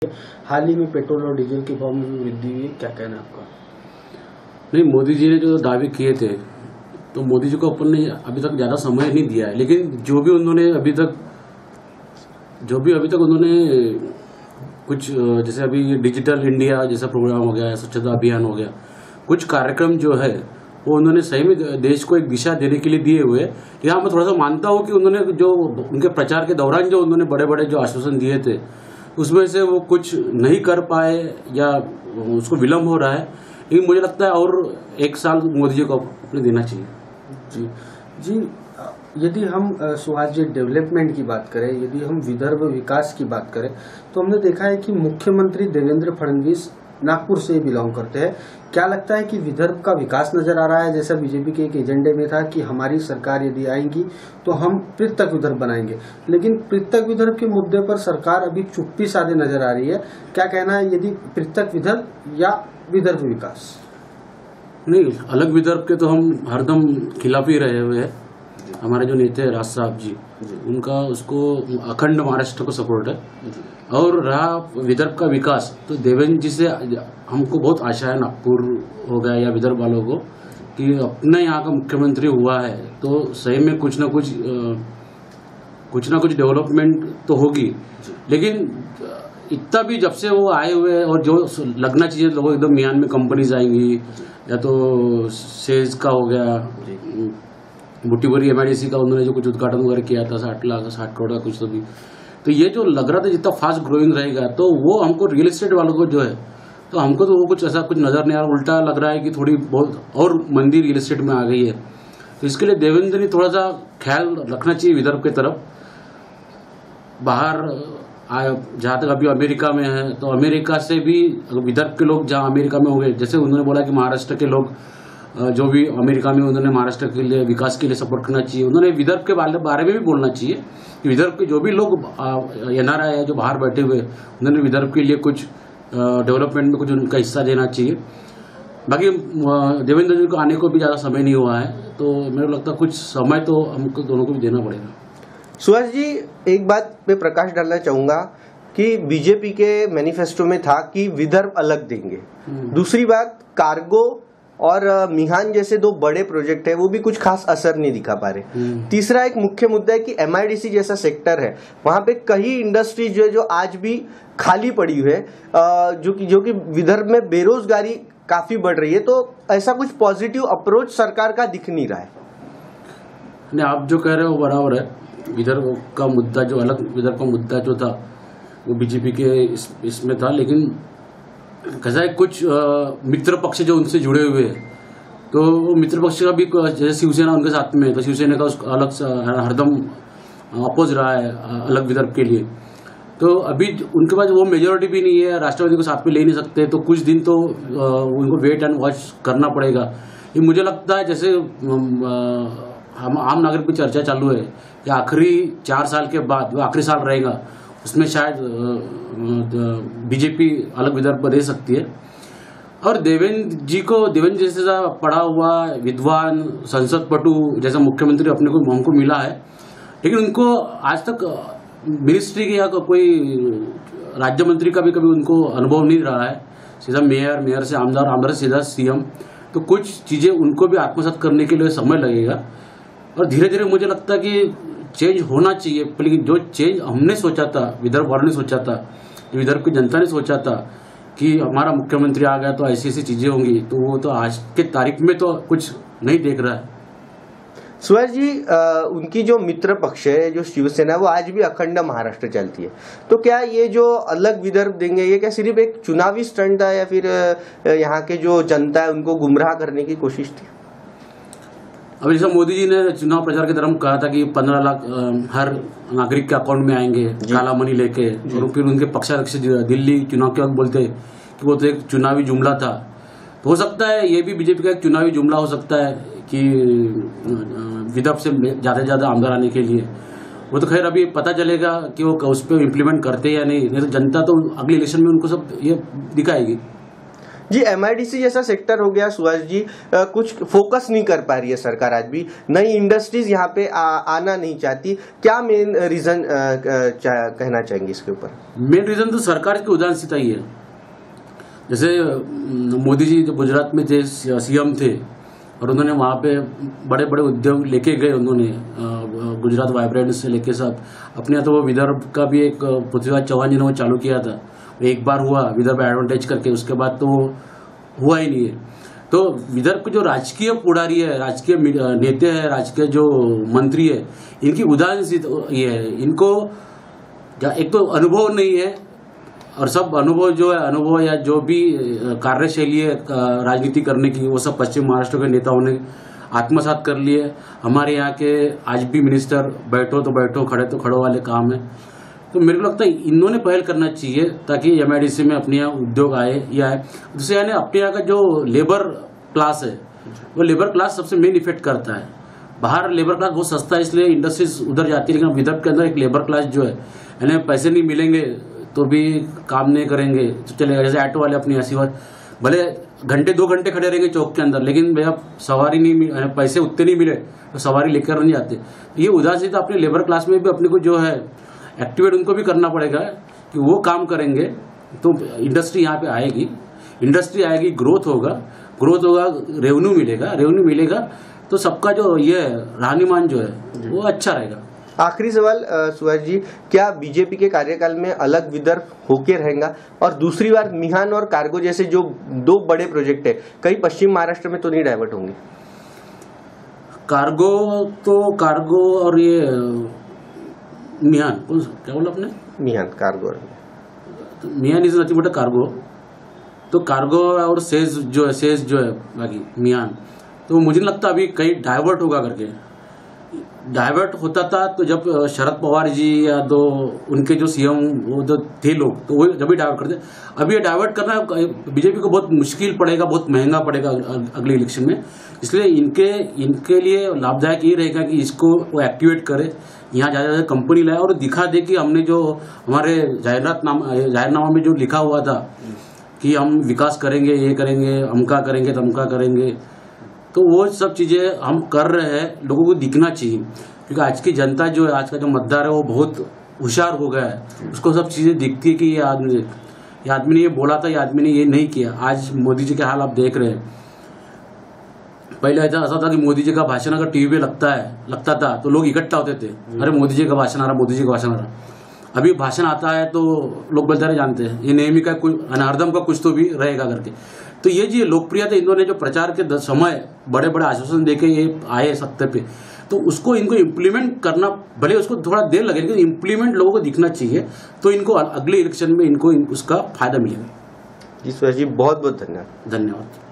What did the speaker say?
हाल ही में पेट्रोल और डीजल के भाव में भी वृद्धि हुई है, क्या कहना है आपका? नहीं, मोदी जी ने जो दावे किए थे तो मोदी जी को अपन ने अभी तक ज्यादा समय नहीं दिया है, लेकिन जो भी अभी तक उन्होंने कुछ जैसे अभी डिजिटल इंडिया जैसा प्रोग्राम हो गया, स्वच्छता अभियान हो गया, कुछ कार्यक्रम जो है वो उन्होंने सही में देश को एक दिशा देने के लिए दिए हुए। यहाँ मैं थोड़ा सा मानता हूँ कि उन्होंने जो उनके प्रचार के दौरान जो उन्होंने बड़े बड़े जो आश्वासन दिए थे उसमें से वो कुछ नहीं कर पाए या उसको विलम्ब हो रहा है, लेकिन मुझे लगता है और एक साल मोदी जी को अपने देना चाहिए। जी जी, यदि हम सुहास जी डेवलपमेंट की बात करें, यदि हम विदर्भ विकास की बात करें, तो हमने देखा है कि मुख्यमंत्री देवेंद्र फडणवीस नागपुर से बिलोंग करते हैं। क्या लगता है कि विदर्भ का विकास नजर आ रहा है? जैसा बीजेपी के एक एजेंडे में था कि हमारी सरकार यदि आएगी तो हम पृथक विदर्भ बनाएंगे, लेकिन पृथक विदर्भ के मुद्दे पर सरकार अभी चुप्पी साधे नजर आ रही है। क्या कहना है, यदि पृथक विदर्भ या विदर्भ विकास? नहीं, अलग विदर्भ के तो हम हरदम खिलाफ ही रहे हुए हैं। हमारे जो नेता है राज साहब जी, उनका उसको अखंड महाराष्ट्र को सपोर्ट है। और रहा विदर्भ का विकास, तो देवेंद्र जी से हमको बहुत आशा है, नागपुर हो गया या विदर्भ वालों को, कि अपने यहाँ का मुख्यमंत्री हुआ है तो सही में कुछ ना कुछ डेवलपमेंट तो होगी। लेकिन इतना भी जब से वो आए हुए और जो लगना चाहिए लोगों एकदम मियान में कंपनीज आएंगी, या तो सेज का हो गया, बुटीबरी MIDC का उन्होंने जो कुछ उद्घाटन वगैरह किया था 60 करोड़ का कुछ, तो ये जो लग रहा था जितना फास्ट ग्रोइंग रहेगा, तो वो हमको रियल एस्टेट वालों को जो है, तो हमको तो वो कुछ ऐसा कुछ नजर नहीं आ रहा। उल्टा लग रहा है कि थोड़ी बहुत और मंदी रियल एस्टेट में आ गई है। तो इसके लिए देवेंद्र ने थोड़ा सा ख्याल रखना चाहिए विदर्भ की तरफ। बाहर जहाँ तक अभी अमेरिका में है, तो अमेरिका से भी विदर्भ के लोग जहाँ अमेरिका में हो गए, जैसे उन्होंने बोला कि महाराष्ट्र के लोग जो भी अमेरिका में, उन्होंने महाराष्ट्र के लिए विकास के लिए सपोर्ट करना चाहिए। उन्होंने विदर्भ के बारे में भी बोलना चाहिए कि विदर्भ के जो भी लोग NRI है जो बाहर बैठे हुए, उन्होंने विदर्भ के लिए कुछ डेवलपमेंट में कुछ उनका हिस्सा देना चाहिए। बाकी देवेंद्र जी को आने को भी ज़्यादा समय नहीं हुआ है, तो मेरे को लगता है कुछ समय तो हमको दोनों को भी देना पड़ेगा। सुहास जी, एक बात पे प्रकाश डालना चाहूंगा कि बीजेपी के मैनिफेस्टो में था कि विदर्भ अलग देंगे। दूसरी बात, कार्गो और मिहान जैसे दो बड़े प्रोजेक्ट है, वो भी कुछ खास असर नहीं दिखा पा रहे। तीसरा एक मुख्य मुद्दा है कि MIDC जैसा सेक्टर है, वहां पे कई इंडस्ट्रीज जो आज भी खाली पड़ी हुई है, जो कि विदर्भ में बेरोजगारी काफी बढ़ रही है। तो ऐसा कुछ पॉजिटिव अप्रोच सरकार का दिख नहीं रहा है। नहीं, आप जो कह रहे हो बराबर है। विदर्भ का मुद्दा जो अलग, विदर्भ का मुद्दा जो था वो बीजेपी के इसमें था, लेकिन कैसा है, कुछ मित्र पक्ष जो उनसे जुड़े हुए हैं, तो मित्र पक्ष का भी जैसे शिवसेना उनके साथ में है, तो शिवसेना का उसका अलग हरदम अपोज रहा है अलग विदर्भ के लिए। तो अभी उनके पास वो मेजोरिटी भी नहीं है, राष्ट्रवादी को साथ में ले नहीं सकते, तो कुछ दिन तो उनको वेट एंड वॉच करना पड़ेगा। ये मुझे लगता है जैसे हम आम नागरिक की चर्चा चालू है कि आखिरी 4 साल के बाद जो आखिरी साल रहेगा उसमें शायद बीजेपी अलग विदर्भ दे सकती है। और देवेंद्र जी जैसा पढ़ा हुआ विद्वान संसद पटु जैसा मुख्यमंत्री अपने को हमको मिला है, लेकिन उनको आज तक मिनिस्ट्री की या कोई राज्य मंत्री का भी कभी उनको अनुभव नहीं रहा है। सीधा मेयर से आमदार से सीधा CM। तो कुछ चीजें उनको भी आत्मसात करने के लिए समय लगेगा, और धीरे धीरे मुझे लगता है कि चेंज होना चाहिए। लेकिन जो चेंज हमने सोचा था, विदर्भ वालों ने सोचा था, विदर्भ की जनता ने सोचा था कि हमारा मुख्यमंत्री आ गया तो ऐसी ऐसी चीजें होंगी, तो वो तो आज के तारीख में तो कुछ नहीं देख रहा है। सुहास जी, उनकी जो मित्र पक्ष है, जो शिवसेना, वो आज भी अखंड महाराष्ट्र चलती है। तो क्या ये जो अलग विदर्भ देंगे, ये क्या सिर्फ एक चुनावी स्टंट था या फिर यहाँ के जो जनता है उनको गुमराह करने की कोशिश थी? अभी जैसा मोदी जी ने चुनाव प्रचार के दौरान कहा था कि 15 लाख हर नागरिक के अकाउंट में आएंगे काला मनी लेके, और फिर उनके पक्षाध्यक्ष दिल्ली चुनाव के वक्त बोलते कि वो तो एक चुनावी जुमला था। तो हो सकता है ये भी बीजेपी का एक चुनावी जुमला हो सकता है कि विदर्भ से ज्यादा से ज्यादा आमदार आने के लिए। वो तो खैर अभी पता चलेगा कि वो उस पर इम्प्लीमेंट करते या नहीं तो जनता तो अगले इलेक्शन में उनको सब ये दिखाएगी। जी, MIDC जैसा सेक्टर हो गया सुभाष जी, कुछ फोकस नहीं कर पा रही है सरकार, आज भी नई इंडस्ट्रीज यहाँ पे आना नहीं चाहती। क्या मेन रीजन कहना चाहेंगे इसके ऊपर? मेन रीजन तो सरकार की उदासीनता ही है। जैसे मोदी जी जो गुजरात में थे, CM थे, और उन्होंने वहाँ पे बड़े बड़े उद्योग लेके गए। उन्होंने गुजरात वाइब्रेंट से लेके साथ अपने यहाँ तो वो विदर्भ का भी एक पृथ्वीराज चौहान जी ने वो चालू किया था, एक बार हुआ विदर्भ एडवांटेज करके, उसके बाद तो हुआ ही नहीं है। तो विदर्भ के जो राजकीय पुढ़ारी है, राजकीय नेता है, राजकीय जो मंत्री है, इनकी उदासीनता ये है। इनको एक तो अनुभव नहीं है, और सब अनुभव जो है, अनुभव या जो भी कार्यशैली है राजनीति करने की, वो सब पश्चिम महाराष्ट्र के नेताओं ने आत्मसात कर लिए। हमारे यहाँ के आज भी मिनिस्टर बैठो तो बैठो, खड़े तो खड़ो वाले काम है। तो मेरे को लगता है इन्होंने पहल करना चाहिए ताकि MIDC में अपने यहाँ उद्योग आए या आए। दूसरे यानी अपने यहाँ का जो लेबर क्लास है, वो लेबर क्लास सबसे मेन इफेक्ट करता है। बाहर लेबर क्लास बहुत सस्ता है, इसलिए इंडस्ट्रीज उधर जाती है, लेकिन विदर्भ के अंदर एक लेबर क्लास जो है, यानी पैसे नहीं मिलेंगे तो भी काम नहीं करेंगे तो चलेगा। जैसे ऑटो वाले अपनी ऐसी बात, भले घंटे 2 घंटे खड़े रहेंगे चौक के अंदर, लेकिन भैया सवारी नहीं, पैसे उतने नहीं मिले तो सवारी लेकर नहीं जाते। ये उदासीनता अपने लेबर क्लास में भी अपने को जो है एक्टिवेट उनको भी करना पड़ेगा कि वो काम करेंगे तो इंडस्ट्री यहाँ पे आएगी, इंडस्ट्री आएगी, ग्रोथ होगा, रेवेन्यू मिलेगा तो सबका जो ये रहनीमान जो है वो अच्छा रहेगा। आखिरी सवाल सुभाष जी, क्या बीजेपी के कार्यकाल में अलग विदर्भ होके रहेगा? और दूसरी बार मिहान और कार्गो जैसे जो 2 बड़े प्रोजेक्ट है, कहीं पश्चिम महाराष्ट्र में तो नहीं डाइवर्ट होंगे? कार्गो और ये मिहान, क्या बोला आपने? मिहान, कार्गो। तो मिहान is nothing but a cargo. तो कार्गो और सेज जो है बाकी मिहान, तो मुझे नहीं लगता अभी कहीं डाइवर्ट होगा करके। डाइवर्ट होता था तो जब शरद पवार जी या तो उनके जो CM वो जो थे लोग, तो वो जब भी डाइवर्ट करते। अभी ये डाइवर्ट करना बीजेपी को बहुत मुश्किल पड़ेगा, बहुत महंगा पड़ेगा अगले इलेक्शन में। इसलिए इनके लिए लाभदायक ये रहेगा कि इसको वो एक्टिवेट करे, यहाँ ज़्यादा कंपनी लाए और दिखा दे कि हमने जो हमारे जाहिरनामा में जो लिखा हुआ था कि हम विकास करेंगे, ये करेंगे, अमका करेंगे, तमका करेंगे, तो वो सब चीज़ें हम कर रहे हैं, लोगों को दिखना चाहिए। क्योंकि आज की जनता जो है, आज का जो मतदार है, वो बहुत होशियार हो गया है। उसको सब चीज़ें दिखती है कि ये आदमी ने ये बोला था, ये आदमी ने ये नहीं किया। आज मोदी जी के हाल आप देख रहे हैं। पहले ऐसा था कि मोदी जी का भाषण अगर टीवी पे लगता था तो लोग इकट्ठा होते थे, अरे मोदी जी का भाषण आ रहा, मोदी जी का भाषण आ रहा। अभी भाषण आता है तो लोग बोलते रहे, जानते हैं ये नेहमी का कुछ अनारदम का कुछ तो भी रहेगा करके। तो ये जी लोकप्रियता, इन्होंने जो प्रचार के समय बड़े बड़े आश्वासन देके ये आए सत्ता पे, तो उसको इनको इम्प्लीमेंट करना, भले उसको थोड़ा देर लगे लेकिन इम्प्लीमेंट लोगों को दिखना चाहिए, तो इनको अगले इलेक्शन में इनको उसका फायदा मिलेगा। जी सुभाष जी, बहुत बहुत धन्यवाद। धन्यवाद।